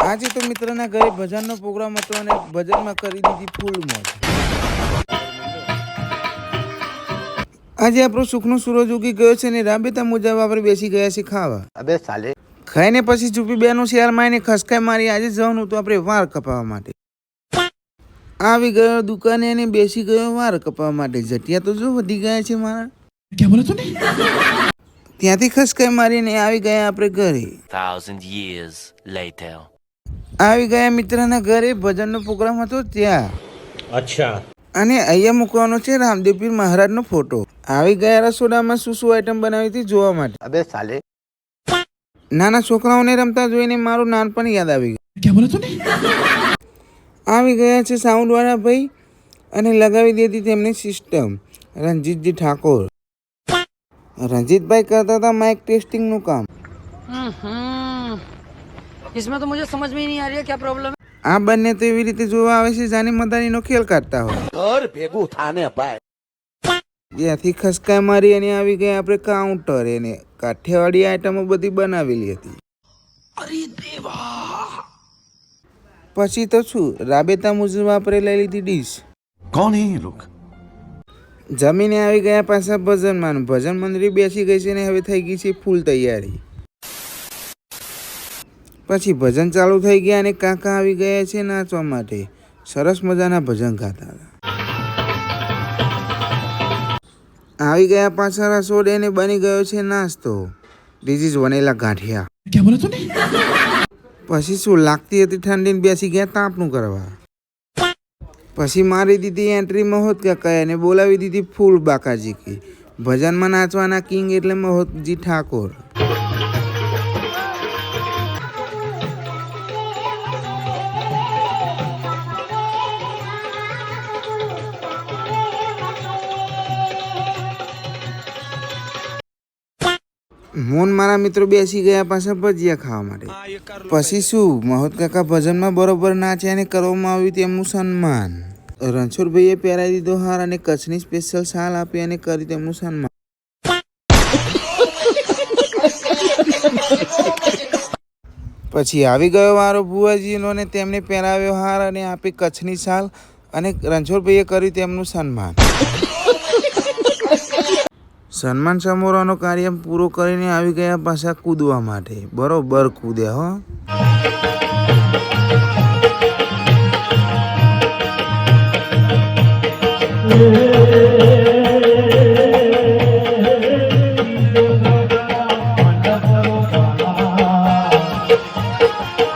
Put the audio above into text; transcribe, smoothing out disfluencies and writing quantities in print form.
આજે તો મિત્રના ઘરે ભજનનો પ્રોગ્રામ હતો અને ભજનમાં કરી દીધી ફૂલ મોજ। આજે આપણો સુખનો સૂરજ ઉગી ગયો છે અને રાબેતા મુજબ આપણે બેસી ગયા છે ખાવા। અબે સાલે ખાઈને પછી ચૂપી બેનું શેર મારીને ખસકાઈ મારી આજે જવાનું હતું આપણે વાળ કપાવવા માટે। આવી ગયો દુકાને અને બેસી ગયો વાળ કપાવવા માટે। જટિયા તો જો વધી ગયા છે મારા। क्या बोला तूने? ત્યાંથી ખસકાઈ મારીને આવી ગયા આપણે ઘરે। 1,000 years later. આવી ગયા મિત્રના ઘરે ભજનનો પ્રોગ્રામ હતો ત્યાં। अच्छा અને અહીંયા મૂકવાનો છે રામદેવ પીર મહારાજનો ફોટો। આવી ગયા રસોડામાં શું શું આઈટમ બનાવી હતી જોવા માટે। અબે સાલે નાના છોકરાઓને રમતા જોઈને મારું નાનપણ યાદ આવી ગયું। क्या बोला तूने? આવી ગયા છે સાઉન્ડવાળા ભાઈ અને લગાવી દીધી તેમની સિસ્ટમ રણજીતજી ઠાકોર। રણજીતભાઈ કરતા હતા માઇક ટેસ્ટિંગનું કામ। इसमें तो मुझे समझ में ही नहीं आ रही है क्या प्रॉब्लम है। આ બંને તો એવી રીતે જોવા આવે છે જાની મદાનીનો ખેલ કાઢતા હોય। ઘર ભેગું થાને ભાઈ। જ્યાંથી ખસકાઈ મારી અને આવી ગયા આપણે કાઉન્ટર એને કાઠિયાવાડી આઈટમો બધી બનાવેલી હતી। પછી તો શું રાબેતા મુજબ આપણે લઈ લીધી ડીશ। कौन है ये लोग? જમીને આવી ગયા પાછા ભજનમાં। ભજન મંડળી બેસી ગઈ છે ને હવે થઈ ગઈ છે ફૂલ તૈયારી। પછી ભજન ચાલુ થઈ ગયા અને કાકા આવી ગયા છે નાચવા માટે। સરસ મજાના ભજન ગાતા હતા। આવી ગયા પાછા રસોડે અને બની ગયો છે નાસ્તો। ધીસ ઇઝ વનેલા ગાંઠિયા। क्या बोला तूने? પછી શું લાગતી હતી ઠંડીને બેસી ગયા તાપનું કરવા। પછી મારી દીધી એન્ટ્રી મહોત કાકાએ અને બોલાવી દીધી ફૂલ બાકાજી કી। ભજનમાં નાચવાના કિંગ એટલે મહોતજી ઠાકોર। મોન મારા મિત્રો બેસી ગયા પાછા ભજીયા ખાવા માટે। પછી શું મહોત કાકા ભજનમાં બરોબર નાચ્યા અને કરવામાં આવ્યું તેમનું સન્માન। રણછોડભાઈએ પહેરાવી દીધો હાર અને કચ્છની સ્પેશિયલ શાલ આપી અને કરી તેમનું સન્માન। પછી આવી ગયો વારો ભુવાજીનો અને તેમને પહેરાવ્યો હાર અને આપી કચ્છની શાલ અને રણછોડભાઈએ કર્યું તેમનું સન્માન। સન્માન સમારોહનો કાર્ય પૂરો કરીને આવી ગયા પાછા કૂદવા માટે। બરોબર કૂદ્યા હો।